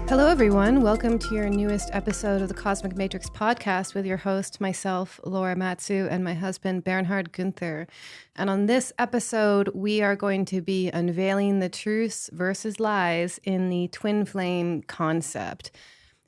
Hello, everyone. Welcome to your newest episode of the Cosmic Matrix podcast with your host, myself, Laura Matsu, and my husband, Bernhard Gunther. And on this episode, we are going to be unveiling the truths versus lies in the twin flame concept.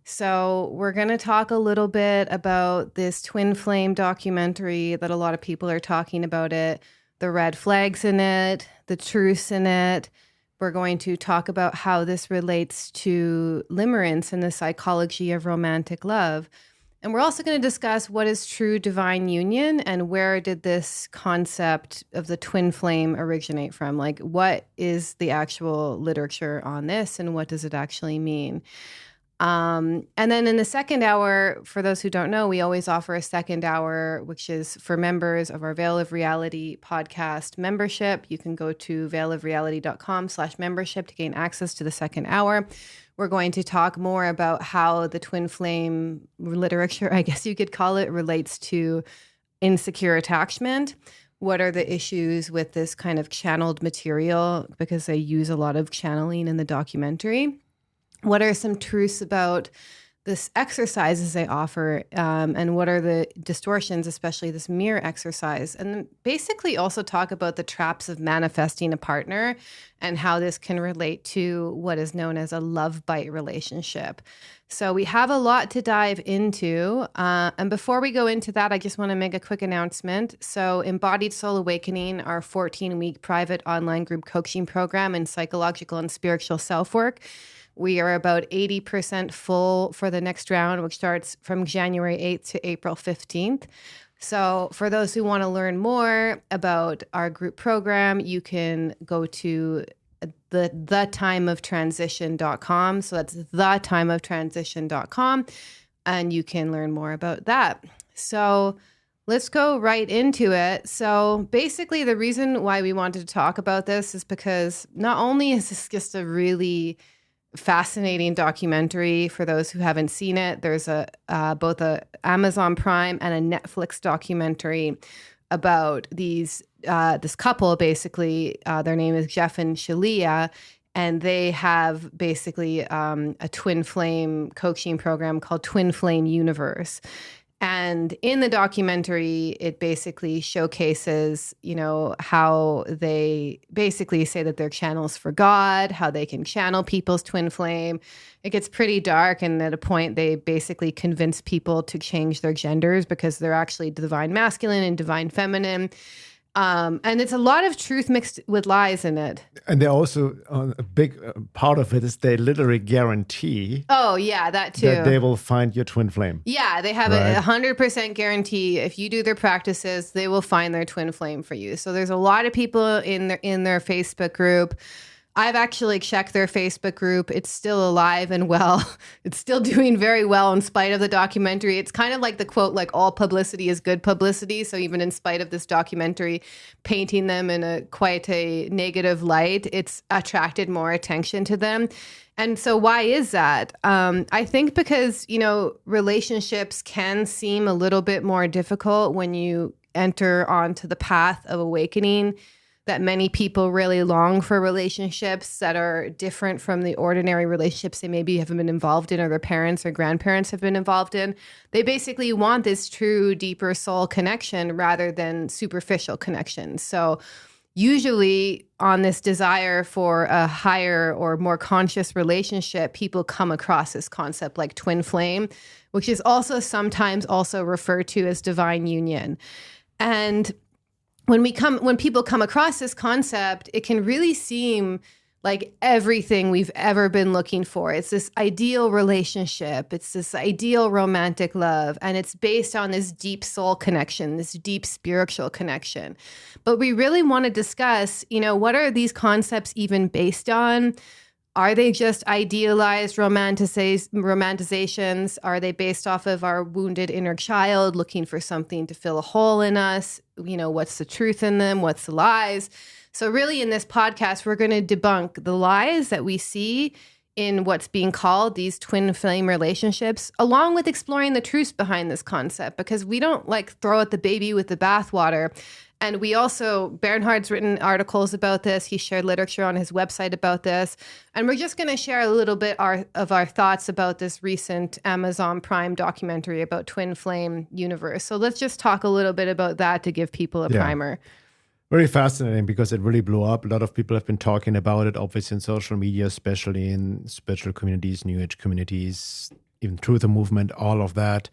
So we're going to talk a little bit about this twin flame documentary that a lot of people are talking about it, the red flags in it, the truths in it. We're going to talk about how this relates to limerence and the psychology of romantic love. And we're also going to discuss what is true divine union and where did this concept of the twin flame originate from? Like, what is the actual literature on this and what does it actually mean? And then in the second hour, for those who don't know, we always offer a second hour, which is for members of our Veil of Reality podcast membership. You can go to veilofreality.com/membership to gain access to the second hour. We're going to talk more about how the twin flame literature, I guess you could call it, relates to insecure attachment. What are the issues with this kind of channeled material? Because they use a lot of channeling in the documentary. What are some truths about this exercises they offer, and what are the distortions, especially this mirror exercise? And basically also talk about the traps of manifesting a partner and how this can relate to what is known as a love bite relationship. So we have a lot to dive into. And before we go into that, I just want to make a quick announcement. So Embodied Soul Awakening, our 14-week private online group coaching program in psychological and spiritual self-work, we are about 80% full for the next round, which starts from January 8th to April 15th. So for those who want to learn more about our group program, you can go to thetimeoftransition.com. So that's thetimeoftransition.com, and you can learn more about that. So let's go right into it. So basically, the reason why we wanted to talk about this is because not only is this just a really fascinating documentary for those who haven't seen it. There's both a Amazon Prime and a Netflix documentary about this couple. Basically, their name is Jeff and Shalia, and they have basically a twin flame coaching program called Twin Flame Universe. And in the documentary, it basically showcases, how they basically say that they're channels for God, how they can channel people's twin flame. It gets pretty dark, and at a point, they basically convince people to change their genders because they're actually divine masculine and divine feminine. And it's a lot of truth mixed with lies in it. And they also, a big part of it is they literally guarantee. Oh, yeah, that too. That they will find your twin flame. Yeah, they have a 100% guarantee. If you do their practices, they will find their twin flame for you. So there's a lot of people in their Facebook group. I've actually checked their Facebook group. It's still alive and well. It's still doing very well in spite of the documentary. It's kind of like the quote, like all publicity is good publicity. So even in spite of this documentary painting them in quite a negative light, it's attracted more attention to them. And so why is that? I think because, relationships can seem a little bit more difficult when you enter onto the path of awakening, that many people really long for relationships that are different from the ordinary relationships they maybe haven't been involved in or their parents or grandparents have been involved in. They basically want this true, deeper soul connection rather than superficial connection. So usually on this desire for a higher or more conscious relationship, people come across this concept like twin flame, which is also sometimes also referred to as divine union. And when people come across this concept, it can really seem like everything we've ever been looking for. It's this ideal relationship. It's this ideal romantic love. And it's based on this deep soul connection, this deep spiritual connection. But we really want to discuss, what are these concepts even based on? Are they just idealized romantizations? Are they based off of our wounded inner child looking for something to fill a hole in us? What's the truth in them? What's the lies? So really in this podcast, we're going to debunk the lies that we see in what's being called these twin flame relationships, along with exploring the truths behind this concept, because we don't throw out the baby with the bathwater And we also, Bernhard's written articles about this. He shared literature on his website about this. And we're just going to share a little bit of our thoughts about this recent Amazon Prime documentary about twin flame universe. So let's just talk a little bit about that to give people a primer. Very fascinating because it really blew up. A lot of people have been talking about it, obviously in social media, especially in spiritual communities, New Age communities, even Truth Movement, all of that.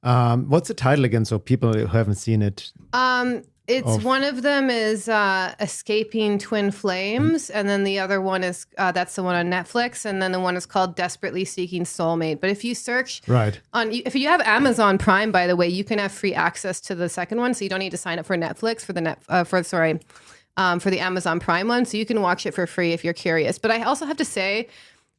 What's the title again? So people who haven't seen it. One of them is Escaping Twin Flames, and then the other one is that's the one on Netflix, and then the one is called Desperately Seeking Soulmate. But if you search if you have Amazon Prime, by the way, you can have free access to the second one, so you don't need to sign up for Netflix for the Amazon Prime one, so you can watch it for free if you're curious. But I also have to say,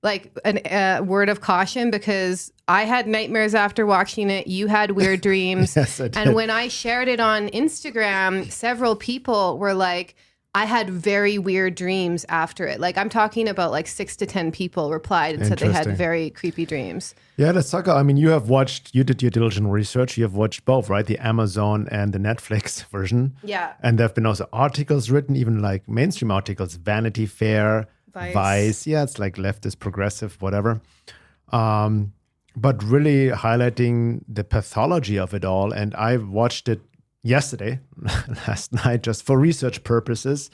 like a word of caution, because I had nightmares after watching it. You had weird dreams. Yes, I did. And when I shared it on Instagram, several people were like, I had very weird dreams after it. Like I'm talking about like 6 to 10 people replied and said they had very creepy dreams. Yeah, let's talk. I mean, you did your diligent research. You have watched both, right? The Amazon and the Netflix version. Yeah. And there have been also articles written, even like mainstream articles, Vanity Fair, Vice. Yeah, it's like leftist, progressive, whatever. But really highlighting the pathology of it all. And I watched it yesterday, last night, just for research purposes.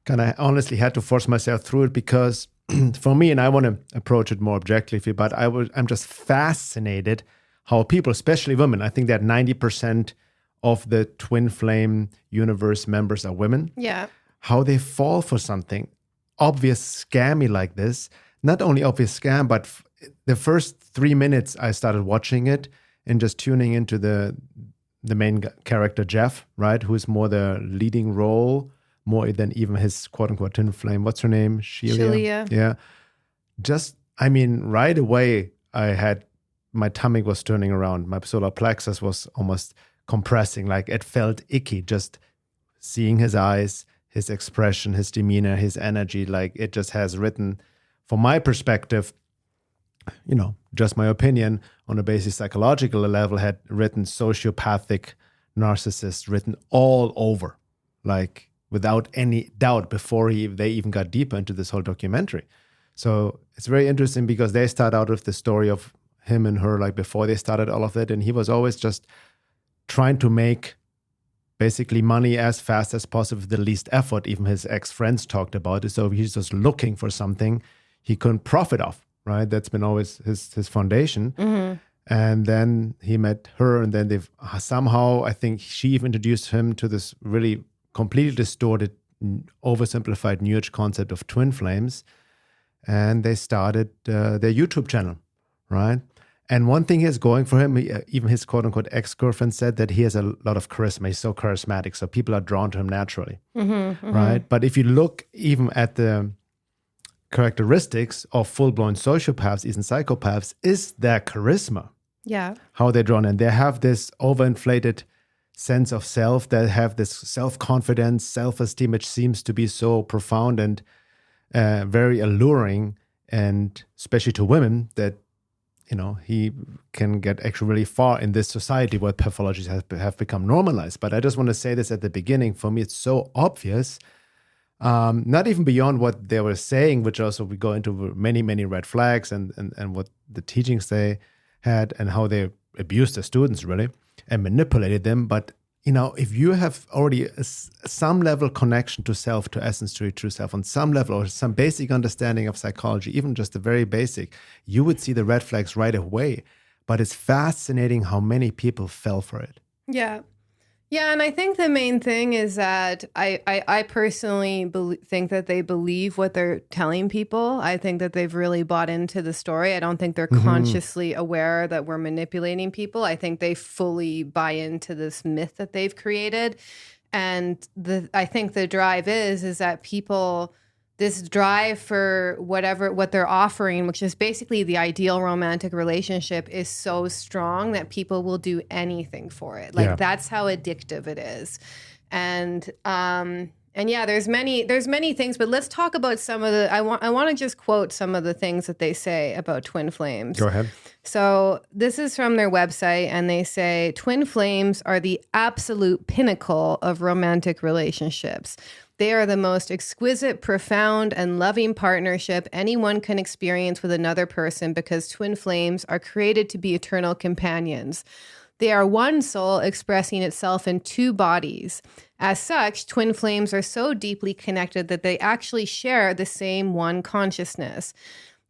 Kind of honestly had to force myself through it because for me, and I want to approach it more objectively, but I'm just fascinated how people, especially women, I think that 90% of the twin flame universe members are women. Yeah. How they fall for something obvious scammy like this. Not only obvious scam, but the first 3 minutes I started watching it and just tuning into the main character, Jeff, right? Who's more the leading role, more than even his quote unquote twin flame. What's her name? Sheila. Yeah. Right away, my tummy was turning around. My solar plexus was almost compressing. Like it felt icky just seeing his eyes, his expression, his demeanor, his energy. Like it just has written, from my perspective, just my opinion on a basic psychological level, had written sociopathic narcissist written all over, like without any doubt before they even got deeper into this whole documentary. So it's very interesting because they start out with the story of him and her, like before they started all of that. And he was always just trying to make basically money as fast as possible with the least effort. Even his ex-friends talked about it. So he's just looking for something he couldn't profit off, right? That's been always his foundation. Mm-hmm. And then he met her, and then they've somehow, I think she even introduced him to this really completely distorted, oversimplified New Age concept of twin flames. And they started their YouTube channel, right? And one thing is going for him, even his quote-unquote ex-girlfriend said that he has a lot of charisma. He's so charismatic, so people are drawn to him naturally, right? But if you look even at the characteristics of full-blown sociopaths, even psychopaths, is their charisma. Yeah. How they're drawn in. They have this overinflated sense of self. They have this self-confidence, self-esteem, which seems to be so profound and very alluring, and especially to women, that he can get actually really far in this society where pathologies have become normalized. But I just want to say this at the beginning. For me, it's so obvious, not even beyond what they were saying, which also we go into many, many red flags and what the teachings they had and how they abused the students really and manipulated them. But, if you have already some level connection to self, to essence, to your true self, on some level, or some basic understanding of psychology, even just the very basic, you would see the red flags right away. But it's fascinating how many people fell for it. Yeah. Yeah, and I think the main thing is that I personally think that they believe what they're telling people. I think that they've really bought into the story. I don't think they're consciously aware that we're manipulating people. I think they fully buy into this myth that they've created. And I think the drive is that people, this drive for what they're offering, which is basically the ideal romantic relationship, is so strong that people will do anything for it. Like that's how addictive it is. And And yeah, there's many things, but let's talk about some of the, I want to just quote some of the things that they say about twin flames. Go ahead. So this is from their website, and they say twin flames are the absolute pinnacle of romantic relationships. They are the most exquisite, profound, and loving partnership anyone can experience with another person because twin flames are created to be eternal companions. They are one soul expressing itself in two bodies. As such, twin flames are so deeply connected that they actually share the same one consciousness.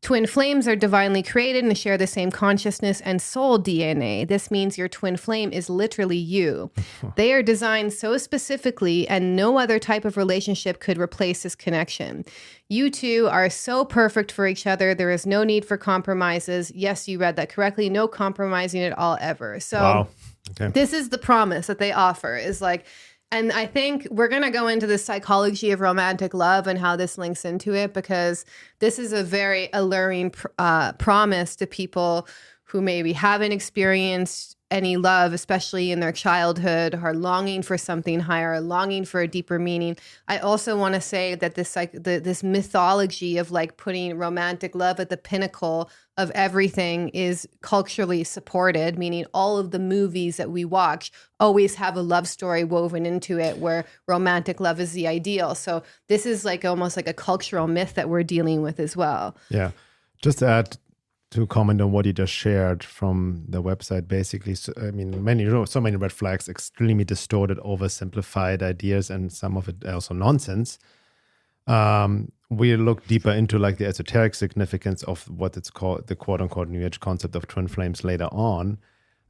Twin flames are divinely created and share the same consciousness and soul DNA. This means your twin flame is literally you. They are designed so specifically, and no other type of relationship could replace this connection. You two are so perfect for each other. There is no need for compromises. Yes, you read that correctly. No compromising at all ever. So Wow. Okay. This is the promise that they offer, is like, and I think we're going to go into the psychology of romantic love and how this links into it, because this is a very alluring promise to people who maybe haven't experienced any love, especially in their childhood, are longing for something higher, longing for a deeper meaning. I also want to say that this mythology of like putting romantic love at the pinnacle of everything is culturally supported, meaning all of the movies that we watch always have a love story woven into it where romantic love is the ideal. So this is like almost like a cultural myth that we're dealing with as well. Yeah. Just to add to comment on what you just shared from the website, basically, so, I mean, so many red flags, extremely distorted, oversimplified ideas, and some of it also nonsense. We look deeper into like the esoteric significance of what it's called, the quote unquote New Age concept of twin flames later on,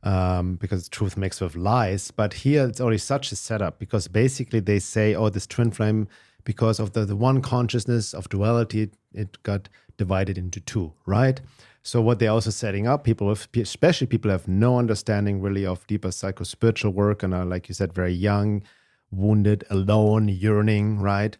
because truth mixed with lies. But here it's already such a setup, because basically they say, oh, this twin flame, because of the one consciousness of duality, it got divided into two, right? So what they're also setting up, especially people who have no understanding really of deeper psycho-spiritual work and are, like you said, very young, wounded, alone, yearning, right?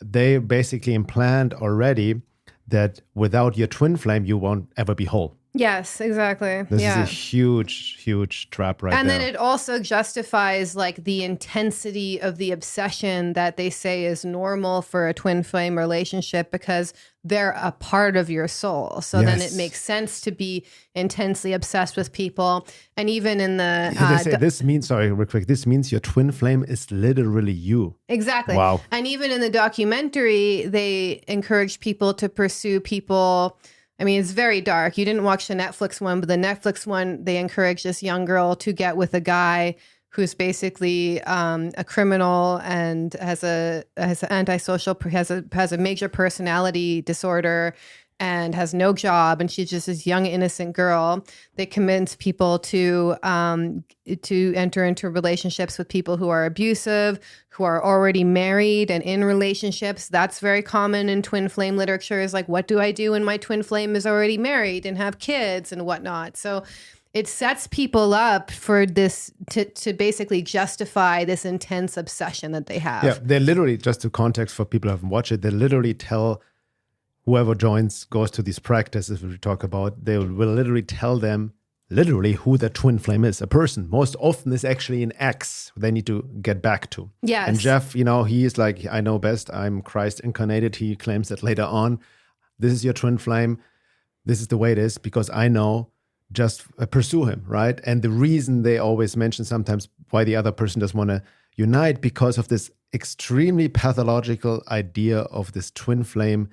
They basically implant already that without your twin flame, you won't ever be whole. Yes, exactly. This is a huge, huge trap right and there. then it also justifies like the intensity of the obsession that they say is normal for a twin flame relationship because they're a part of your soul. So then it makes sense to be intensely obsessed with people. And even in the... they say this means, sorry, real quick, this means your twin flame is literally you. Exactly. Wow. And even in the documentary, they encourage people to pursue people... I mean, it's very dark. You didn't watch the Netflix one, but the Netflix one, they encourage this young girl to get with a guy who's basically a criminal and has a major personality disorder and has no job, and she's just this young innocent girl. They convince people to enter into relationships with people who are abusive, who are already married and in relationships. That's very common in twin flame literature, is like, what do I do when my twin flame is already married and have kids and whatnot? So it sets people up for this to basically justify this intense obsession that they have. Yeah, they literally, just to context for people who haven't watched it, they literally tell whoever goes to these practices we talk about, they will literally tell them who their twin flame is. A person, most often, is actually an ex they need to get back to. Yes. And Jeff, he is like, I know best. I'm Christ incarnated. He claims that later on. This is your twin flame. This is the way it is because I know. Just pursue him, right? And the reason they always mention sometimes why the other person doesn't want to unite, because of this extremely pathological idea of this twin flame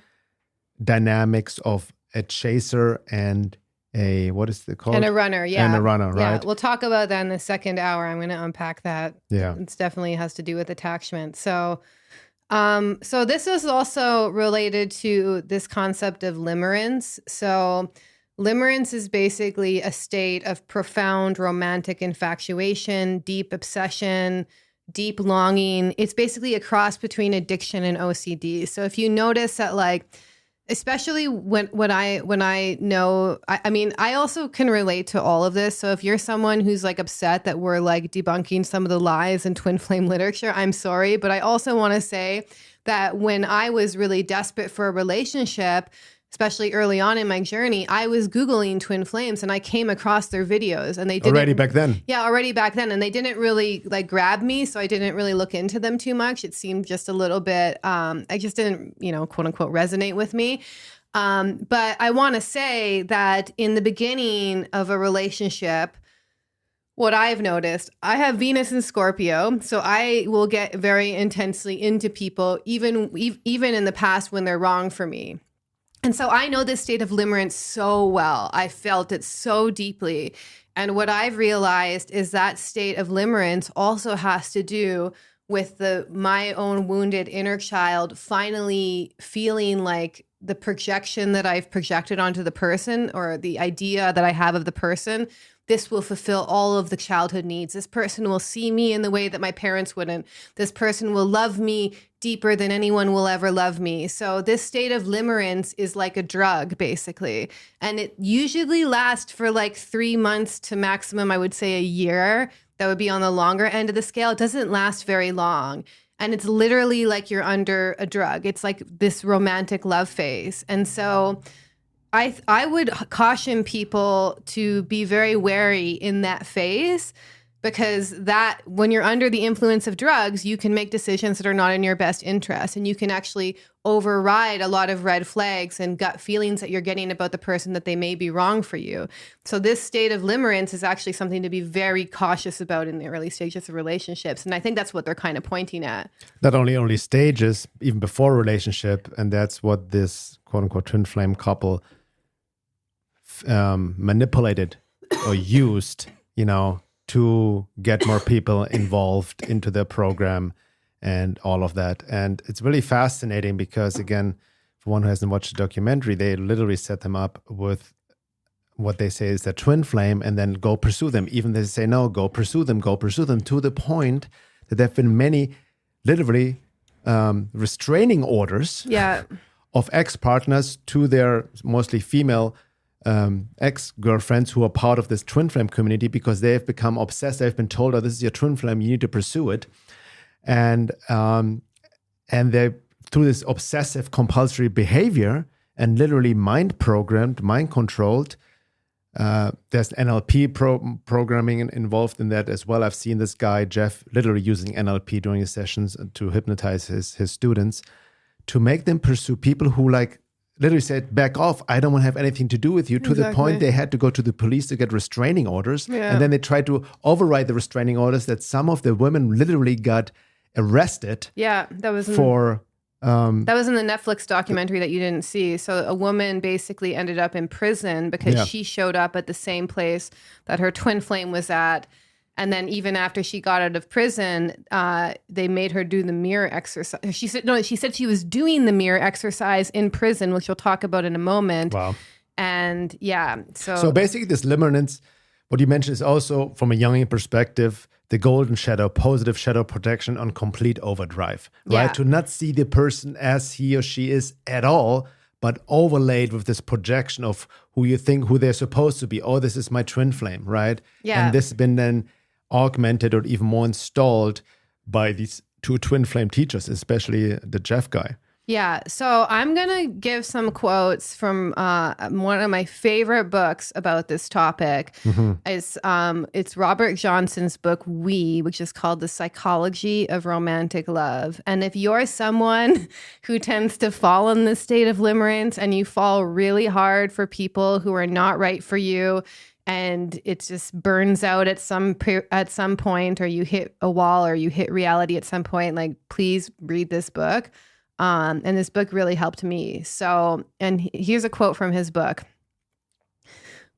dynamics of a chaser and a, what is it called? And a runner, yeah. And a runner, right? Yeah, we'll talk about that in the second hour. I'm going to unpack that. Yeah. It definitely has to do with attachment. So this is also related to this concept of limerence. So limerence is basically a state of profound romantic infatuation, deep obsession, deep longing. It's basically a cross between addiction and OCD. So if you notice that, like, especially when I know, I mean, I also can relate to all of this. So if you're someone who's like upset that we're like debunking some of the lies in twin flame literature, I'm sorry. But I also want to say that when I was really desperate for a relationship, especially early on in my journey, I was Googling twin flames and I came across their videos, and they didn't already back then. Yeah, already back then. And they didn't really like grab me. So I didn't really look into them too much. It seemed just a little bit, I just didn't, quote unquote, resonate with me. But I want to say that in the beginning of a relationship, what I've noticed, I have Venus in Scorpio, so I will get very intensely into people, even in the past when they're wrong for me. And so I know this state of limerence so well. I felt it so deeply. And what I've realized is that state of limerence also has to do with my own wounded inner child finally feeling like the projection that I've projected onto the person, or the idea that I have of the person, this will fulfill all of the childhood needs. This person will see me in the way that my parents wouldn't. This person will love me deeper than anyone will ever love me. So this state of limerence is like a drug, basically. And it usually lasts for like 3 months to maximum, I would say, a year. That would be on the longer end of the scale. It doesn't last very long. And it's literally like you're under a drug. It's like this romantic love phase. And so I would caution people to be very wary in that phase, because that when you're under the influence of drugs, you can make decisions that are not in your best interest, and you can actually override a lot of red flags and gut feelings that you're getting about the person that they may be wrong for you. So this state of limerence is actually something to be very cautious about in the early stages of relationships. And I think that's what they're kind of pointing at. Not only early stages, even before relationship. And that's what this quote unquote twin flame couple manipulated or used, to get more people involved into their program and all of that. And it's really fascinating because, again, for one who hasn't watched the documentary, they literally set them up with what they say is their twin flame, and then go pursue them. Even they say, no, go pursue them, to the point that there have been many literally restraining orders of ex-partners to their mostly female ex-girlfriends who are part of this twin flame community, because they have become obsessed. They've been told, oh, this is your twin flame, you need to pursue it. And they, through this obsessive compulsory behavior and literally mind-programmed, mind-controlled, there's NLP programming involved in that as well. I've seen this guy, Jeff, literally using NLP during his sessions to hypnotize his students, to make them pursue people who literally said, back off, I don't want to have anything to do with you, to the point they had to go to the police to get restraining orders. Yeah. And then they tried to override the restraining orders, that some of the women literally got arrested. Yeah, that was in the Netflix documentary that you didn't see. So a woman basically ended up in prison because she showed up at the same place that her twin flame was at. And then even after she got out of prison, they made her do the mirror exercise. She said she was doing the mirror exercise in prison, which we'll talk about in a moment. Wow. And So basically this limerence, what you mentioned, is also from a Jungian perspective, the golden shadow, positive shadow protection on complete overdrive, right? To not see the person as he or she is at all, but overlaid with this projection of who they're supposed to be. Oh, this is my twin flame, right? Yeah. And this has been then augmented or even more installed by these two twin flame teachers, especially the Jeff guy. Yeah. So I'm going to give some quotes from one of my favorite books about this topic. Mm-hmm. It's Robert Johnson's book, We, which is called The Psychology of Romantic Love. And if you're someone who tends to fall in this state of limerence, and you fall really hard for people who are not right for you, and it just burns out at some point, or you hit a wall, or you hit reality at some point, please read this book. And this book really helped me. So, and here's a quote from his book.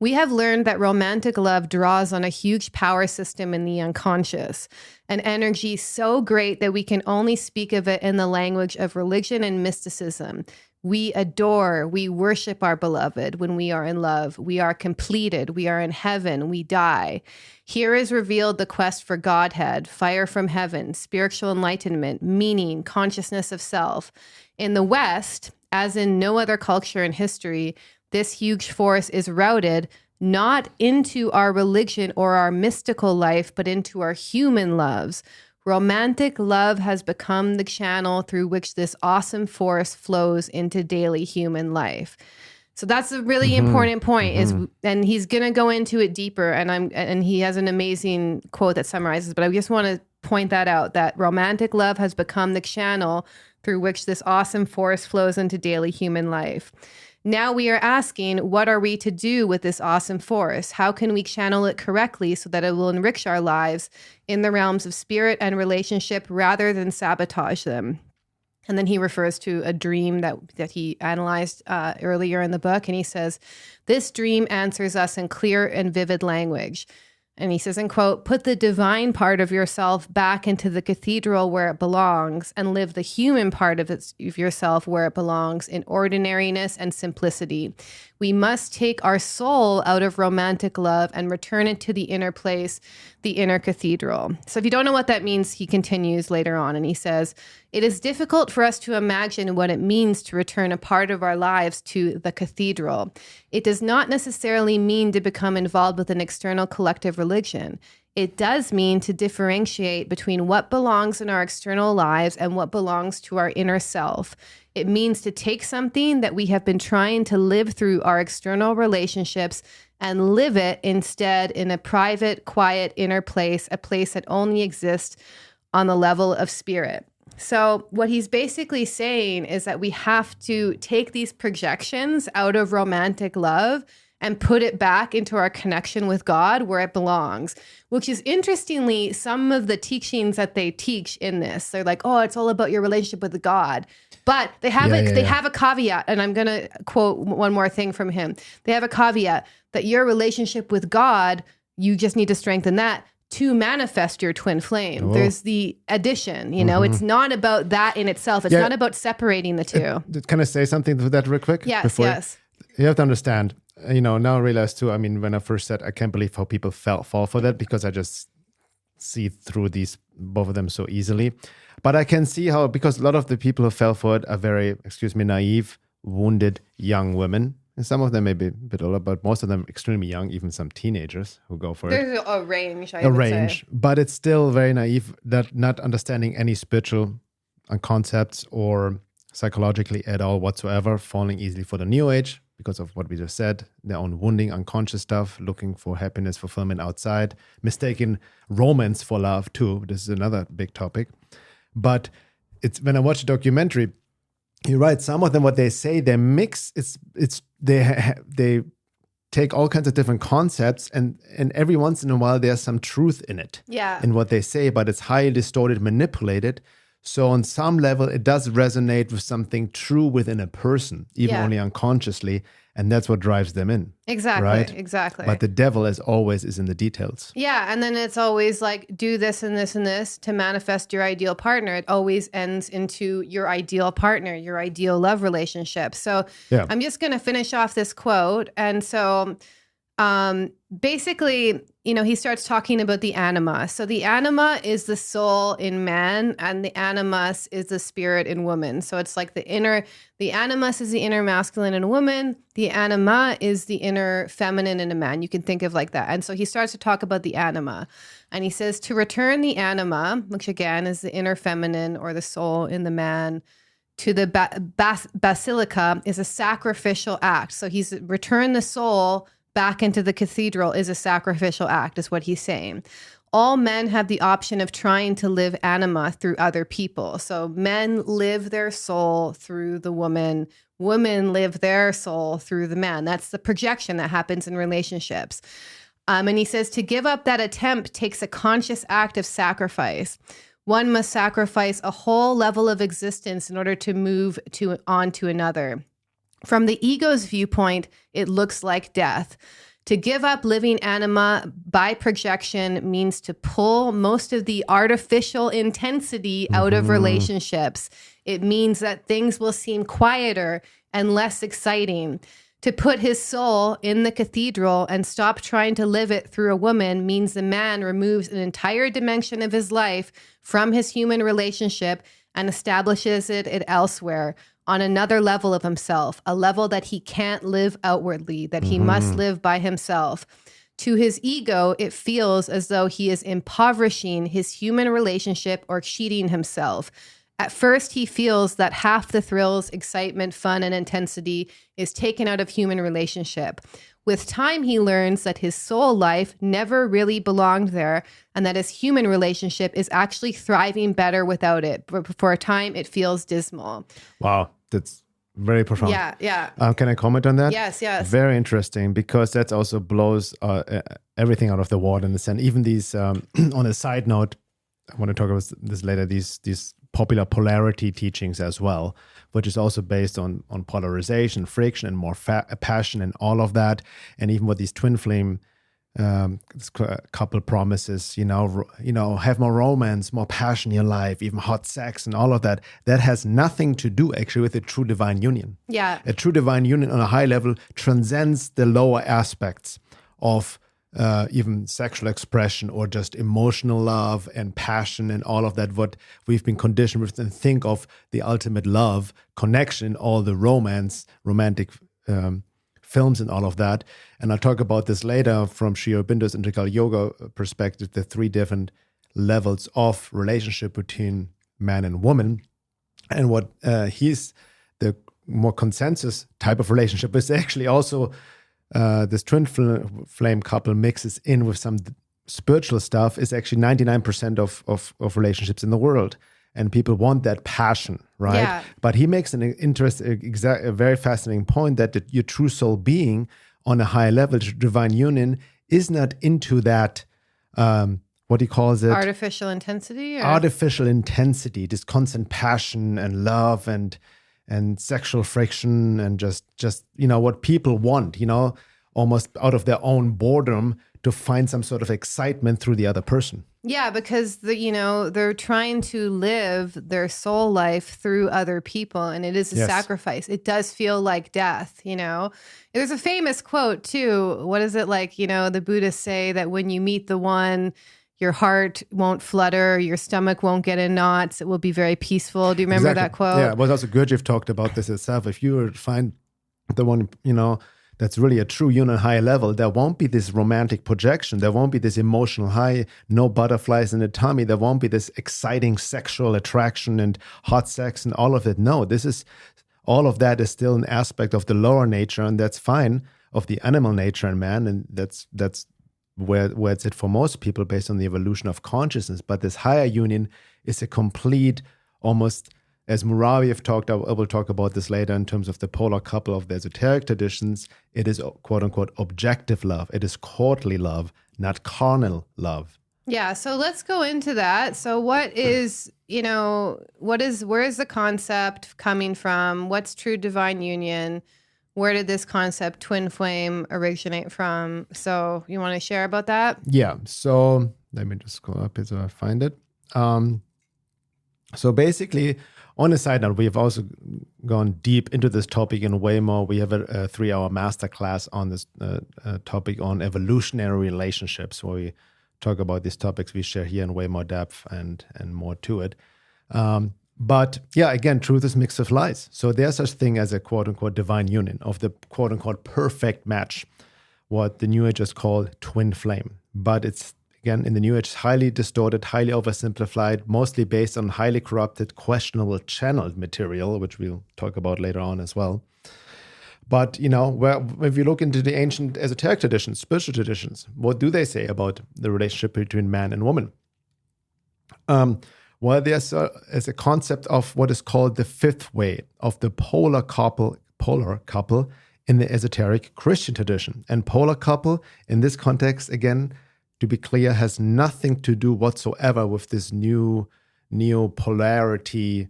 We have learned that romantic love draws on a huge power system in the unconscious, an energy so great that we can only speak of it in the language of religion and mysticism. We adore, we worship our beloved when we are in love. We are completed. We are in heaven. We die. Here is revealed the quest for Godhead, fire from heaven, spiritual enlightenment, meaning, consciousness of self. In the West, as in no other culture in history, this huge force is routed not into our religion or our mystical life, but into our human loves. Romantic love has become the channel through which this awesome force flows into daily human life. So that's a really important point and he's going to go into it deeper and he has an amazing quote that summarizes, but I just want to point that out, that romantic love has become the channel through which this awesome force flows into daily human life. Now we are asking, what are we to do with this awesome force? How can we channel it correctly so that it will enrich our lives in the realms of spirit and relationship rather than sabotage them? And then he refers to a dream that he analyzed earlier in the book. And he says, this dream answers us in clear and vivid language. And he says, in quote, put the divine part of yourself back into the cathedral where it belongs and live the human part of yourself where it belongs in ordinariness and simplicity. We must take our soul out of romantic love and return it to the inner place, the inner cathedral. So if you don't know what that means, he continues later on and he says, it is difficult for us to imagine what it means to return a part of our lives to the cathedral. It does not necessarily mean to become involved with an external collective religion. It does mean to differentiate between what belongs in our external lives and what belongs to our inner self. It means to take something that we have been trying to live through our external relationships and live it instead in a private, quiet inner place, a place that only exists on the level of spirit. So what he's basically saying is that we have to take these projections out of romantic love and put it back into our connection with God where it belongs, which is interestingly some of the teachings that they teach in this. They're like, oh, it's all about your relationship with God. But they have have a caveat, and I'm going to quote one more thing from him. They have a caveat that your relationship with God, you just need to strengthen that to manifest your twin flame. Oh. There's the addition, it's not about that in itself. It's not about separating the two. Can I say something to that real quick? Yes. You have to understand, now I realize too, when I first said, I can't believe how people fall for that because I just see through both of them so easily. But I can see how, because a lot of the people who fell for it are very, naive, wounded young women. And some of them may be a bit older, but most of them extremely young, even some teenagers who go for it. There's a range, I would say. But it's still very naive, that not understanding any spiritual concepts or psychologically at all whatsoever, falling easily for the new age because of what we just said, their own wounding, unconscious stuff, looking for happiness, fulfillment outside, mistaking romance for love too. This is another big topic. But it's when I watch a documentary, you're right. Some of them, what they say, they mix. They take all kinds of different concepts, and every once in a while there's some truth in it. Yeah. In what they say, but it's highly distorted, manipulated. So on some level, it does resonate with something true within a person, even only unconsciously, and that's what drives them in. Exactly. Right? Exactly. But the devil, as always, is in the details. Yeah, and then it's always like, do this and this and this to manifest your ideal partner. It always ends into your ideal partner, your ideal love relationship. So I'm just going to finish off this quote. And so basically, he starts talking about the anima. So the anima is the soul in man, and the animus is the spirit in woman. So it's like the animus is the inner masculine in a woman. The anima is the inner feminine in a man. You can think of like that. And so he starts to talk about the anima. And he says to return the anima, which again is the inner feminine or the soul in the man, to the basilica is a sacrificial act. So he's return the soul back into the cathedral is a sacrificial act, is what he's saying. All men have the option of trying to live anima through other people. So men live their soul through the woman. Women live their soul through the man. That's the projection that happens in relationships. And he says to give up that attempt takes a conscious act of sacrifice. One must sacrifice a whole level of existence in order to move on to another. From the ego's viewpoint, it looks like death. To give up living anima by projection means to pull most of the artificial intensity out of relationships. It means that things will seem quieter and less exciting. To put his soul in the cathedral and stop trying to live it through a woman means the man removes an entire dimension of his life from his human relationship and establishes it elsewhere, on another level of himself, a level that he can't live outwardly, that he must live by himself. To his ego, it feels as though he is impoverishing his human relationship or cheating himself. At first, he feels that half the thrills, excitement, fun, and intensity is taken out of human relationship. With time, he learns that his soul life never really belonged there and that his human relationship is actually thriving better without it. But for a time, it feels dismal. Wow, that's very profound. Yeah. Can I comment on that? Yes. Very interesting, because that also blows everything out of the water in the sense. Even these, on a side note, I want to talk about this later, these popular polarity teachings as well, which is also based on polarization, friction, and more passion and all of that. And even what these twin flame couple promises, have more romance, more passion in your life, even hot sex and all of that. That has nothing to do actually with a true divine union. Yeah. A true divine union on a high level transcends the lower aspects of even sexual expression or just emotional love and passion and all of that, what we've been conditioned with, and think of the ultimate love connection, all the romantic films and all of that. And I'll talk about this later from Sri Aurobindo's integral yoga perspective, the 3 different levels of relationship between man and woman. And what he's the more consensus type of relationship is actually also this twin flame couple mixes in with some spiritual stuff, is actually 99% of relationships in the world. And people want that passion, right? Yeah. But he makes a very fascinating point that your true soul being on a higher level, divine union, is not into that, what he calls it? Artificial intensity? Artificial intensity, this constant passion and love and sexual friction and just what people want, almost out of their own boredom to find some sort of excitement through the other person. Yeah, because they're trying to live their soul life through other people, and it is a sacrifice. It does feel like death, There's a famous quote too. What is it like, the Buddhists say that when you meet the one, your heart won't flutter, your stomach won't get in knots, it will be very peaceful. Do you remember that quote? Yeah, well, also Gurdjieff talked about this itself. If you find the one, that's really a true union high level, there won't be this romantic projection. There won't be this emotional high, no butterflies in the tummy. There won't be this exciting sexual attraction and hot sex and all of it. No, all of that is still an aspect of the lower nature, and that's fine, of the animal nature in man. And that's where it's it for most people based on the evolution of consciousness. But this higher union is a complete, almost, as Muraviev talked, I will talk about this later in terms of the polar couple of the esoteric traditions, it is quote unquote objective love. It is courtly love, not carnal love. Yeah. So let's go into that. So where is the concept coming from? What's true divine union? Where did this concept twin flame originate from? So you want to share about that? Yeah. So let me just go up here so I find it. So basically, on a side note, we have also gone deep into this topic in way more. We have a 3-hour masterclass on this topic on evolutionary relationships, where we talk about these topics we share here in way more depth and more to it. But yeah, again, truth is mixed with lies. So there's such thing as a quote unquote divine union of the quote unquote perfect match, what the New Agers call twin flame. But it's, again, in the New Age, highly distorted, highly oversimplified, mostly based on highly corrupted, questionable channeled material, which we'll talk about later on as well. But, if you look into the ancient esoteric traditions, spiritual traditions, what do they say about the relationship between man and woman? Well, there's a concept of what is called the fifth way of the polar couple in the esoteric Christian tradition. And polar couple, in this context, again, to be clear, has nothing to do whatsoever with this new neo-polarity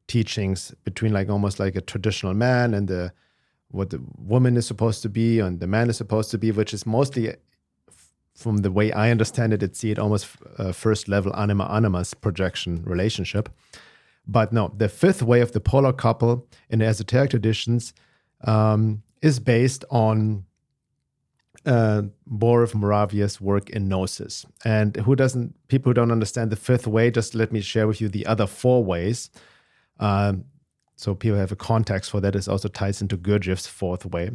teachings between almost like a traditional man and what the woman is supposed to be and the man is supposed to be, which is mostly, from the way I understand it, see it almost first level anima-animus projection relationship. But no, the fifth way of the polar couple in the esoteric traditions is based on Borev Moravia's work in Gnosis. And people who don't understand the fifth way, just let me share with you the other 4 ways. So people have a context for that. It also ties into Gurdjieff's 4th way.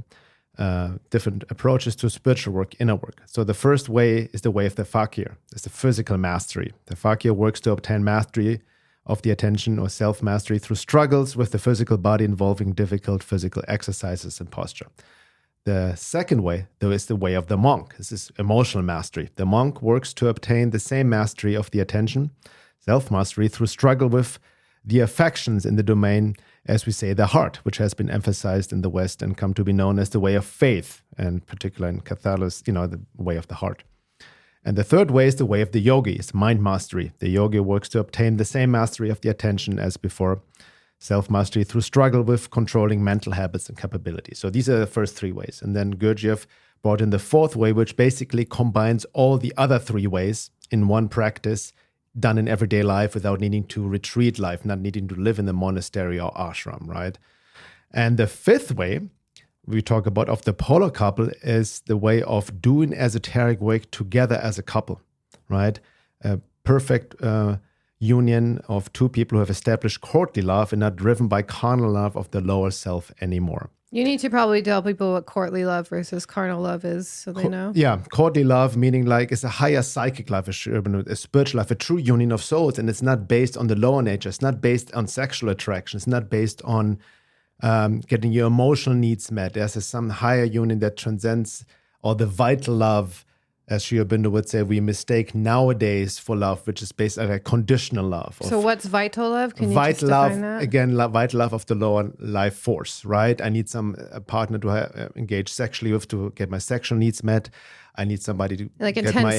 different approaches to spiritual work, inner work. So the first way is the way of the fakir. It's the physical mastery. The fakir works to obtain mastery of the attention or self-mastery through struggles with the physical body involving difficult physical exercises and posture. The second way, though, is the way of the monk. This is emotional mastery. The monk works to obtain the same mastery of the attention, self-mastery, through struggle with the affections in the domain, as we say, the heart, which has been emphasized in the West and come to be known as the way of faith, and particularly in Catholicism, the way of the heart. And the third way is the way of the yogi, it's mind mastery. The yogi works to obtain the same mastery of the attention as before, self-mastery through struggle with controlling mental habits and capabilities. So these are the first three ways. And then Gurdjieff brought in the fourth way, which basically combines all the other three ways in one practice done in everyday life without needing to retreat life, not needing to live in the monastery or ashram, right? And the fifth way we talk about of the polar couple is the way of doing esoteric work together as a couple, right? A perfect union of two people who have established courtly love and not driven by carnal love of the lower self anymore. You need to probably tell people what courtly love versus carnal love is so they know. Yeah, courtly love meaning like it's a higher psychic love, a spiritual love, a true union of souls. And it's not based on the lower nature. It's not based on sexual attraction. It's not based on getting your emotional needs met. There's some higher union that transcends all the vital love, as Sri Aurobindo would say, we mistake nowadays for love, which is based on a conditional love. So what's vital love? Can you just define that? Again, vital love of the lower life force, right? I need a partner to engage sexually with to get my sexual needs met. I need somebody to like get my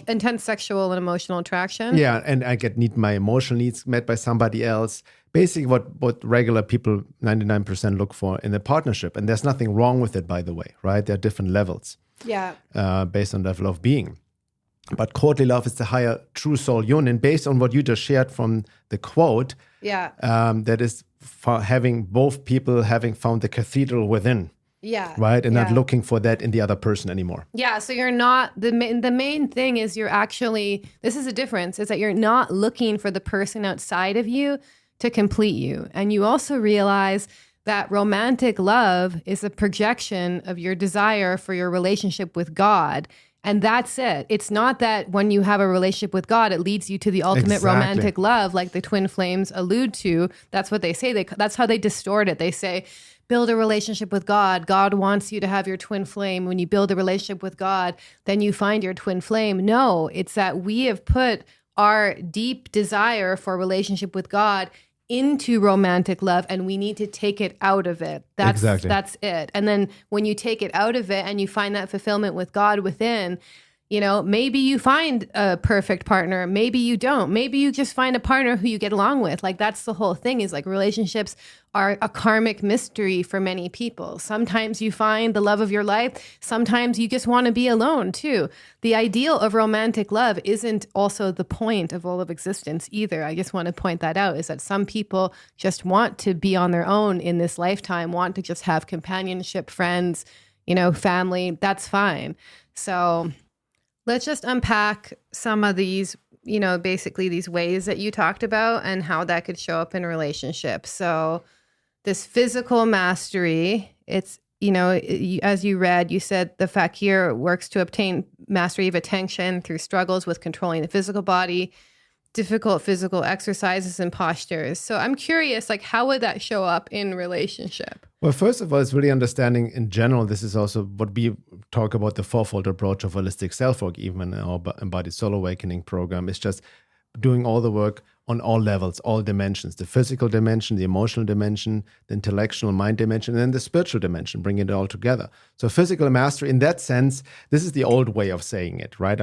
intense sexual and emotional attraction. Yeah, and I need my emotional needs met by somebody else. Basically, what regular people, 99% look for in a partnership. And there's nothing wrong with it, by the way, right? There are different levels. Yeah. Based on level of being. But courtly love is the higher true soul union based on what you just shared from the quote. Yeah. That is having both people having found the cathedral within. Yeah. Right? And not looking for that in the other person anymore. Yeah. So you're not, the main thing is you're actually, this is a difference, is that you're not looking for the person outside of you to complete you. And you also realize that romantic love is a projection of your desire for your relationship with God. And that's it. It's not that when you have a relationship with God, it leads you to the ultimate romantic love, like the twin flames allude to. That's what they say. That's how they distort it. They say, build a relationship with God. God wants you to have your twin flame. When you build a relationship with God, then you find your twin flame. No, it's that we have put our deep desire for a relationship with God into romantic love, and we need to take it out of it. That's it. And then when you take it out of it and you find that fulfillment with God within, maybe you find a perfect partner, maybe you don't. Maybe you just find a partner who you get along with. Like, that's the whole thing, is like relationships are a karmic mystery for many people. Sometimes you find the love of your life. Sometimes you just want to be alone too. The ideal of romantic love isn't also the point of all of existence either. I just want to point that out, is that some people just want to be on their own in this lifetime, want to just have companionship, friends, family. That's fine. So let's just unpack some of these, basically these ways that you talked about and how that could show up in relationships. So this physical mastery, it's, as you read, you said the fakir works to obtain mastery of attention through struggles with controlling the physical body, difficult physical exercises and postures. So I'm curious, like, how would that show up in relationship? Well, first of all, it's really understanding in general. This is also what we talk about, the fourfold approach of holistic self-work, even in our Embodied Soul Awakening program. It's just doing all the work on all levels, all dimensions, the physical dimension, the emotional dimension, the intellectual mind dimension, and then the spiritual dimension, bringing it all together. So physical mastery, in that sense, this is the old way of saying it, right?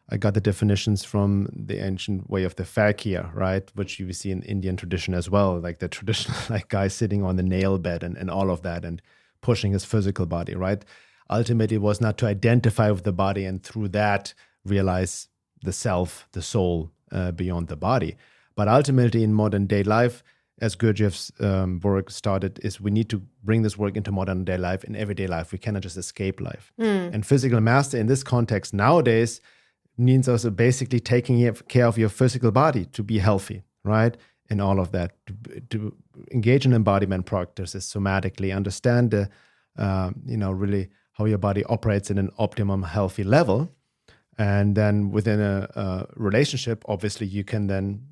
I got the definitions from the ancient way of the fakir, right? Which you see in Indian tradition as well, like the traditional guy sitting on the nail bed and all of that and pushing his physical body, right? Ultimately, it was not to identify with the body and through that realize the self, the soul beyond the body. But ultimately, in modern day life, as Gurdjieff's work started, is we need to bring this work into modern day life, in everyday life. We cannot just escape life. And physical mastery in this context nowadays means also basically taking care of your physical body to be healthy, right? And all of that, to engage in embodiment practices somatically, understand the really how your body operates in an optimum healthy level. And then within a relationship, obviously you can then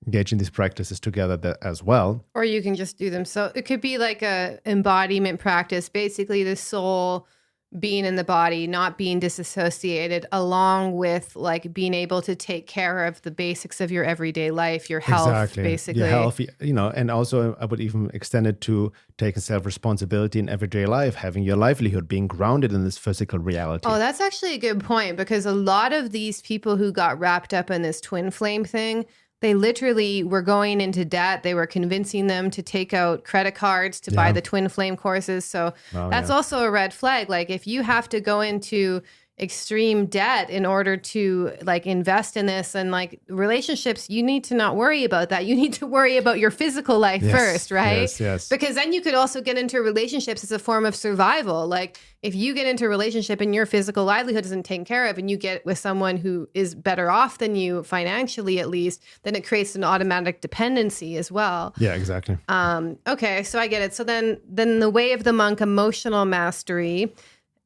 engage in these practices together as well. Or you can just do them. So it could be like a embodiment practice, basically the soul being in the body, not being disassociated, along with like being able to take care of the basics of your everyday life, your health, basically. Your health, and also I would even extend it to taking self-responsibility in everyday life, having your livelihood, being grounded in this physical reality. Oh, that's actually a good point, because a lot of these people who got wrapped up in this twin flame thing, they literally were going into debt. They were convincing them to take out credit cards to buy the twin flame courses. So that's also a red flag. Like if you have to go into extreme debt in order to like invest in this and like relationships, you need to not worry about that. You need to worry about your physical life first, right? Yes. Because then you could also get into relationships as a form of survival. Like if you get into a relationship and your physical livelihood isn't taken care of and you get with someone who is better off than you financially, at least, then it creates an automatic dependency as well. Yeah, exactly. Okay, so I get it. So then the way of the monk, emotional mastery.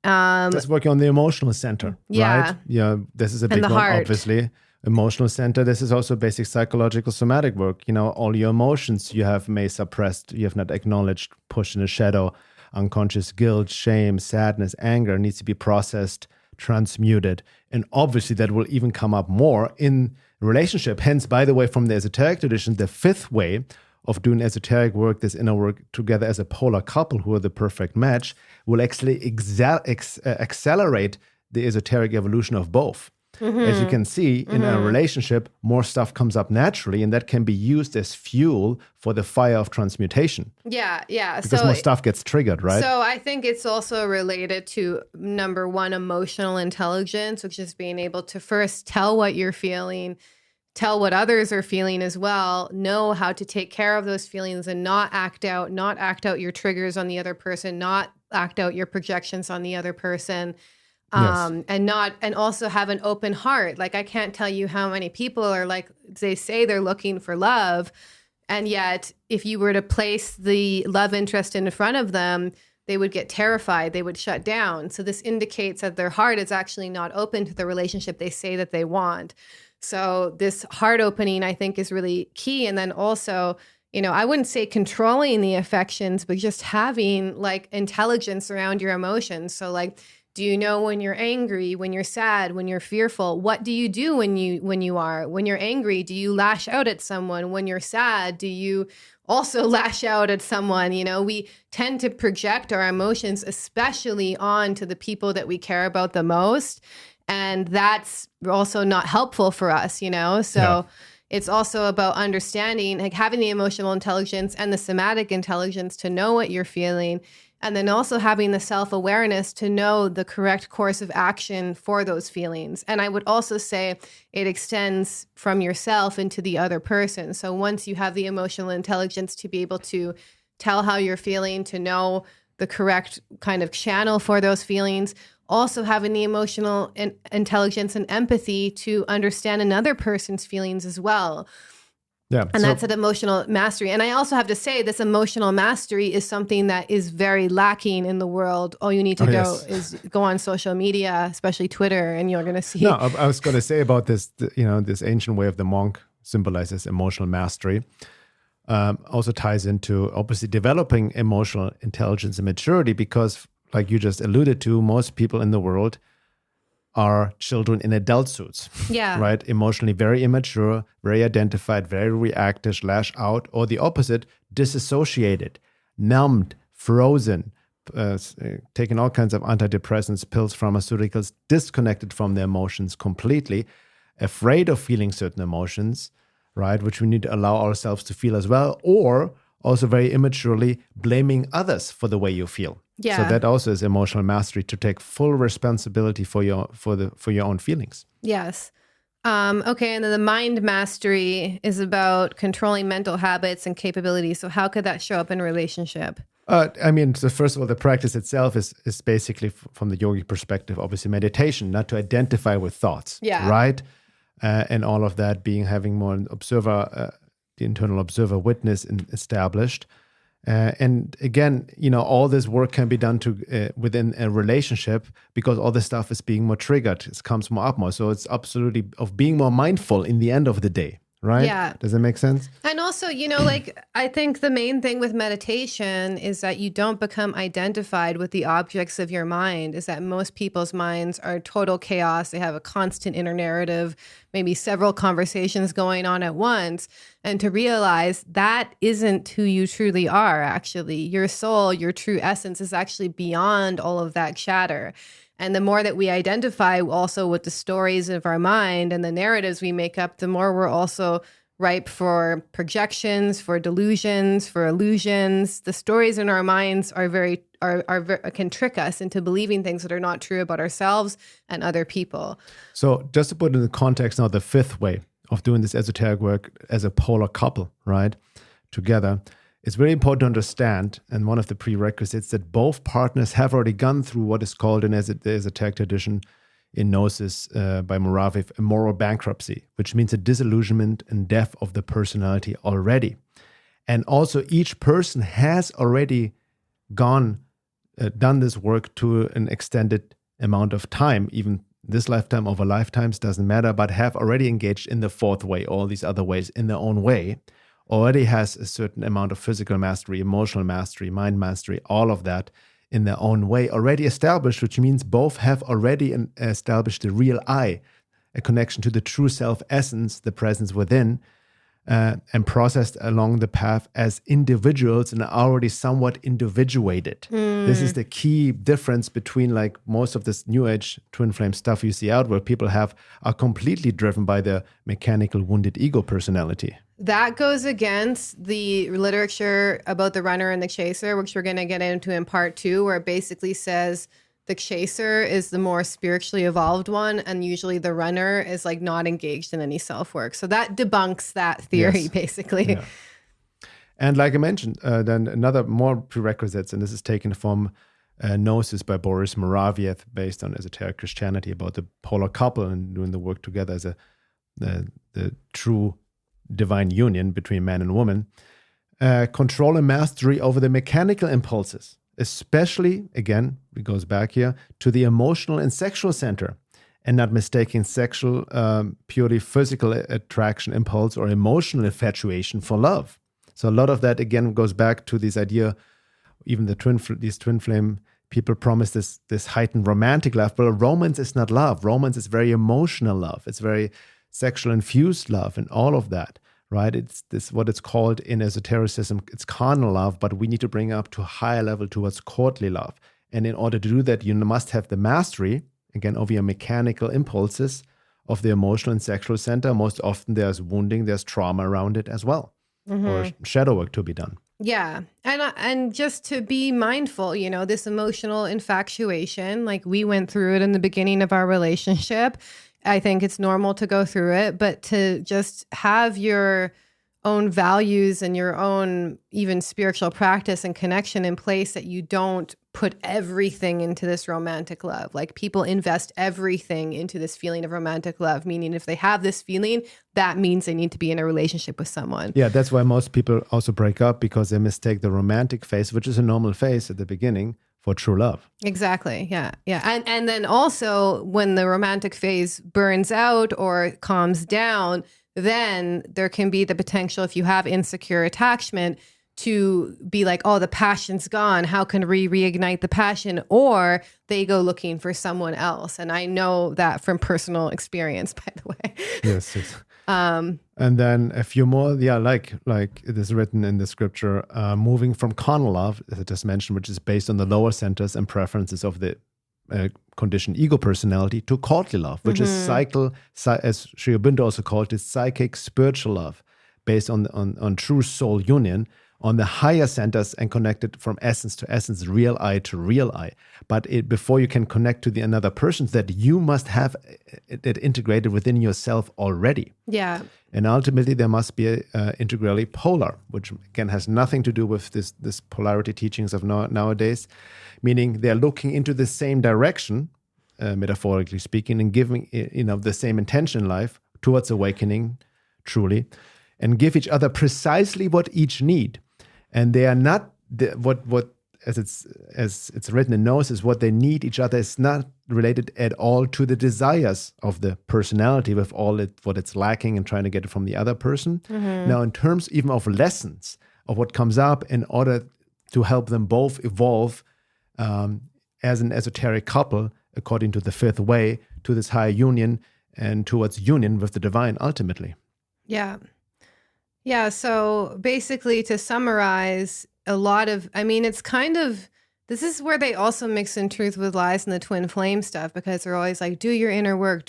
Let's work on the emotional center, right? Yeah, this is a big one, heart. obviously. Emotional center. This is also basic psychological somatic work. All your emotions you may suppressed, you have not acknowledged, pushed in the shadow, unconscious guilt, shame, sadness, anger needs to be processed, transmuted. And obviously that will even come up more in relationship. Hence, by the way, from the esoteric tradition, the fifth way of doing esoteric work, this inner work together as a polar couple who are the perfect match, will actually accelerate the esoteric evolution of both. Mm-hmm. As you can see, in a relationship, more stuff comes up naturally, and that can be used as fuel for the fire of transmutation. Yeah. Because more stuff gets triggered, right? So I think it's also related to, number one, emotional intelligence, which is being able to first tell what you're feeling, tell what others are feeling as well, know how to take care of those feelings and not act out your triggers on the other person, not act out your projections on the other person. And also have an open heart. Like I can't tell you how many people are like, they say they're looking for love. And yet if you were to place the love interest in front of them, they would get terrified. They would shut down. So this indicates that their heart is actually not open to the relationship they say that they want. So this heart opening, I think, is really key. And then also, I wouldn't say controlling the affections, but just having like intelligence around your emotions. So like, do you know when you're angry, when you're sad, when you're fearful? What do you do when you're angry? Do you lash out at someone? When you're sad, do you also lash out at someone? We tend to project our emotions, especially onto the people that we care about the most. And that's also not helpful for us, So it's also about understanding, like having the emotional intelligence and the somatic intelligence to know what you're feeling. And then also having the self-awareness to know the correct course of action for those feelings. And I would also say it extends from yourself into the other person. So once you have the emotional intelligence to be able to tell how you're feeling, to know the correct kind of channel for those feelings, also having the emotional intelligence and empathy to understand another person's feelings as well. Yeah. And that's an emotional mastery. And I also have to say this emotional mastery is something that is very lacking in the world. All you need to is go on social media, especially Twitter, and you're going to see. No, I was going to say about this, this ancient way of the monk symbolizes emotional mastery. Also ties into obviously developing emotional intelligence and maturity because, like you just alluded to, most people in the world are children in adult suits. Yeah. Right? Emotionally very immature, very identified, very reactive, lash out, or the opposite, disassociated, numbed, frozen, taking all kinds of antidepressants, pills, pharmaceuticals, disconnected from their emotions completely, afraid of feeling certain emotions, right? Which we need to allow ourselves to feel as well, or also very immaturely blaming others for the way you feel. Yeah. So that also is emotional mastery, to take full responsibility for your own feelings. Yes. Okay. And then the mind mastery is about controlling mental habits and capabilities. So how could that show up in a relationship? So first of all, the practice itself is basically, from the yogic perspective, obviously meditation, not to identify with thoughts. Yeah. Right? And all of that having more the internal observer witness established. And again, all this work can be done within a relationship because all this stuff is being more triggered. It comes more up more. So it's absolutely of being more mindful in the end of the day, right? Yeah. Does that make sense? And also, I think the main thing with meditation is that you don't become identified with the objects of your mind, is that most people's minds are total chaos. They have a constant inner narrative, maybe several conversations going on at once. And to realize that isn't who you truly are, actually. Your soul, your true essence is actually beyond all of that chatter. And the more that we identify also with the stories of our mind and the narratives we make up, the more we're also ripe for projections, for delusions, for illusions. The stories in our minds can trick us into believing things that are not true about ourselves and other people. So just to put it in the context now, the fifth way of doing this esoteric work as a polar couple, right, together, it's very important to understand, and one of the prerequisites, that both partners have already gone through what is called in the esoteric tradition in Gnosis by Moraviev, a moral bankruptcy, which means a disillusionment and death of the personality already. And also each person has already done this work to an extended amount of time, even this lifetime over lifetimes, doesn't matter, but have already engaged in the fourth way, all these other ways in their own way, already has a certain amount of physical mastery, emotional mastery, mind mastery, all of that in their own way already established, which means both have already established the real I, a connection to the true self essence, the presence within, and processed along the path as individuals and are already somewhat individuated. This is the key difference between like most of this new age twin flame stuff you see out where people are completely driven by their mechanical wounded ego personality. That goes against the literature about the runner and the chaser, which we're going to get into in part 2, where it basically says the chaser is the more spiritually evolved one, and usually the runner is like not engaged in any self-work. So that debunks that theory, basically. Yeah. And like I mentioned, then another more prerequisites, and this is taken from Gnosis by Boris Moraviev, based on esoteric Christianity, about the polar couple and doing the work together as the true divine union between man and woman. Control and mastery over the mechanical impulses, especially, again, it goes back here, to the emotional and sexual center, and not mistaking sexual, purely physical attraction impulse or emotional infatuation for love. So a lot of that, again, goes back to this idea, even these twin flame people promise this heightened romantic love, but romance is not love. Romance is very emotional love. It's very sexual infused love and all of that. Right? It's this what it's called in esotericism. It's carnal love, but we need to bring up to a higher level towards courtly love. And in order to do that, you must have the mastery, again, over your mechanical impulses of the emotional and sexual center. Most often there's wounding, there's trauma around it as well, or shadow work to be done. Yeah. And just to be mindful, this emotional infatuation, like we went through it in the beginning of our relationship. I think it's normal to go through it, but to just have your own values and your own even spiritual practice and connection in place, that you don't put everything into this romantic love. Like people invest everything into this feeling of romantic love, meaning if they have this feeling, that means they need to be in a relationship with someone. Yeah, that's why most people also break up, because they mistake the romantic phase, which is a normal phase at the beginning, for true love. Exactly. Yeah. Yeah. And then also when the romantic phase burns out or calms down, then there can be the potential, if you have insecure attachment, to be like, oh, the passion's gone. How can we reignite the passion? Or they go looking for someone else. And I know that from personal experience, by the way. Yes. And then a few more, like it is written in the scripture, moving from carnal love, as I just mentioned, which is based on the lower centers and preferences of the conditioned ego personality, to courtly love, which is as Sri Aurobindo also called it, psychic spiritual love, based on true soul union, on the higher centers and connected from essence to essence, real I to real I. But before you can connect to another person, that you must have it integrated within yourself already. Yeah. And ultimately, there must be integrally polar, which again has nothing to do with this polarity teachings of nowadays, meaning they're looking into the same direction, metaphorically speaking, and giving the same intention in life towards awakening, truly, and give each other precisely what each need. And they are not what as it's written in Gnosis, what they need each other is not related at all to the desires of the personality with what it's lacking and trying to get it from the other person. Now, in terms even of lessons of what comes up in order to help them both evolve as an esoteric couple, according to the fifth way, to this higher union and towards union with the divine ultimately. Yeah. Yeah. So basically, to summarize, it's kind of, this is where they also mix in truth with lies and the twin flame stuff, because they're always like, do your inner work,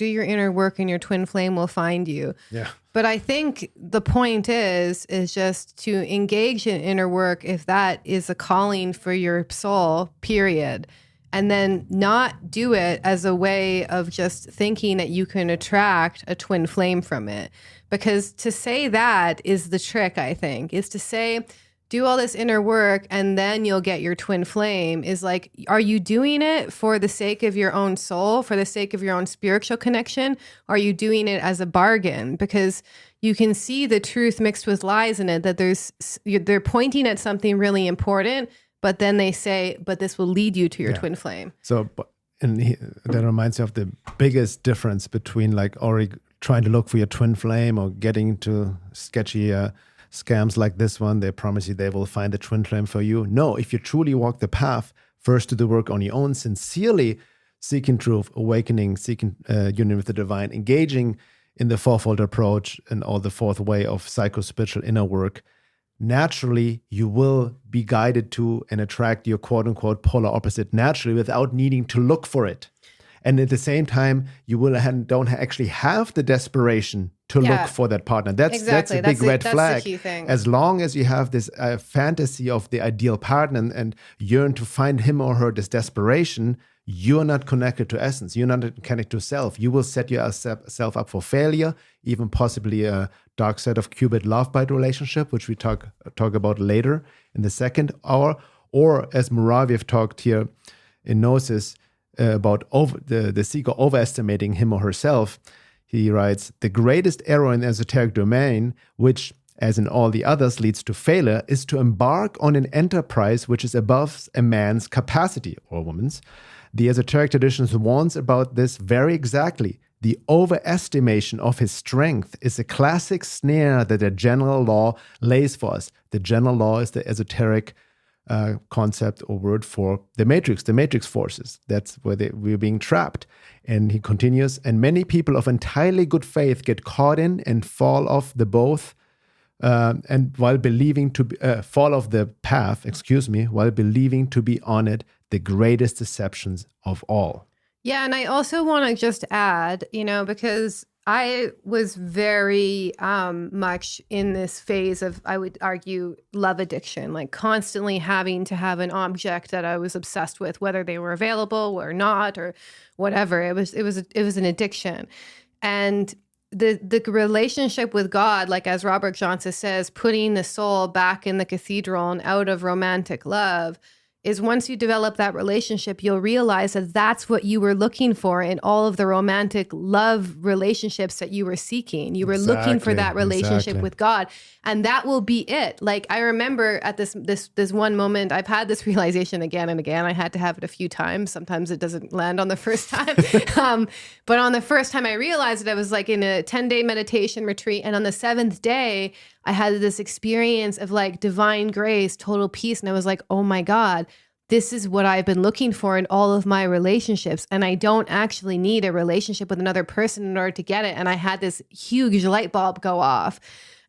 and your twin flame will find you. Yeah. But I think the point is just to engage in inner work if that is a calling for your soul, period. And then not do it as a way of just thinking that you can attract a twin flame from it. Because to say that is the trick, I think, is to say, do all this inner work and then you'll get your twin flame. Is like, are you doing it for the sake of your own soul, for the sake of your own spiritual connection? Are you doing it as a bargain? Because you can see the truth mixed with lies in it, that they're pointing at something really important, but then they say, but this will lead you to your twin flame. So, that reminds me of the biggest difference between like already trying to look for your twin flame or getting into sketchy scams like this one. They promise you they will find a twin flame for you. No, if you truly walk the path, first do the work on your own, sincerely seeking truth, awakening, seeking union with the divine, engaging in the fourfold approach and all the fourth way of psycho-spiritual inner work, naturally you will be guided to and attract your quote-unquote polar opposite naturally without needing to look for it. And at the same time, you don't actually have the desperation to look for that partner. That's a big red flag. The key thing. As long as you have this fantasy of the ideal partner and yearn to find him or her, this desperation, you're not connected to essence. You're not connected to self. You will set yourself up for failure, even possibly a dark side of Cupid love bite relationship, which we talk about later in the second hour. Or as Muraviev talked here in Gnosis, about the seeker overestimating him or herself, he writes, the greatest error in the esoteric domain, which, as in all the others, leads to failure, is to embark on an enterprise which is above a man's capacity, or a woman's. The esoteric traditions warns about this very exactly. The overestimation of his strength is a classic snare that the general law lays for us. The general law is the esoteric concept or word for the matrix forces. That's where we're being trapped. And he continues, and many people of entirely good faith get caught in and fall off the both, and while believing to fall off the path, while believing to be on it, the greatest deceptions of all. Yeah, and I also want to just add, because I was very much in this phase of, I would argue, love addiction, like constantly having to have an object that I was obsessed with, whether they were available or not or whatever. It was an addiction. And the relationship with God, like as Robert Johnson says, putting the soul back in the cathedral and out of romantic love, is once you develop that relationship, you'll realize that that's what you were looking for in all of the romantic love relationships that you were seeking. You were looking for that relationship with God, and that will be it. Like I remember at this one moment, I've had this realization again and again. I had to have it a few times. Sometimes it doesn't land on the first time. But on the first time I realized it, I was like in a 10-day meditation retreat. And on the 7th day, I had this experience of like divine grace, total peace. And I was like, oh my God, this is what I've been looking for in all of my relationships. And I don't actually need a relationship with another person in order to get it. And I had this huge light bulb go off.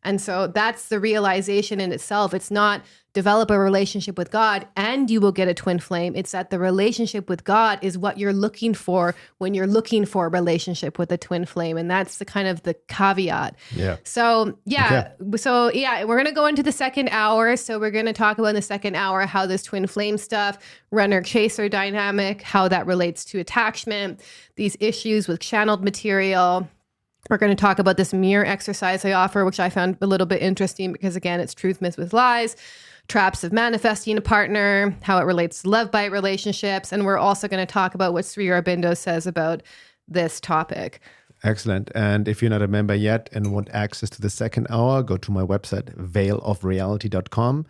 And so that's the realization in itself. It's not develop a relationship with God and you will get a twin flame. It's that the relationship with God is what you're looking for when you're looking for a relationship with a twin flame. And that's the kind of the caveat. Yeah. So, we're going to go into the second hour. So we're going to talk about in the second hour how this twin flame stuff, runner-chaser dynamic, how that relates to attachment, these issues with channeled material. We're going to talk about this mirror exercise I offer, which I found a little bit interesting because, again, it's truth, myths with lies, traps of manifesting a partner, how it relates to love bite relationships. And we're also going to talk about what Sri Aurobindo says about this topic. Excellent. And if you're not a member yet and want access to the second hour, go to my website, veilofreality.com.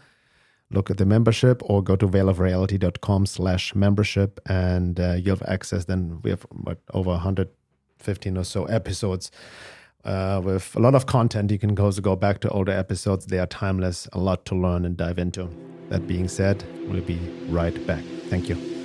look at the membership or go to veilofreality.com/membership, and you'll have access. Then we have over 115 or so episodes with a lot of content. You can also go back to older episodes. They are timeless, a lot to learn and dive into. That being said, we'll be right back. Thank you.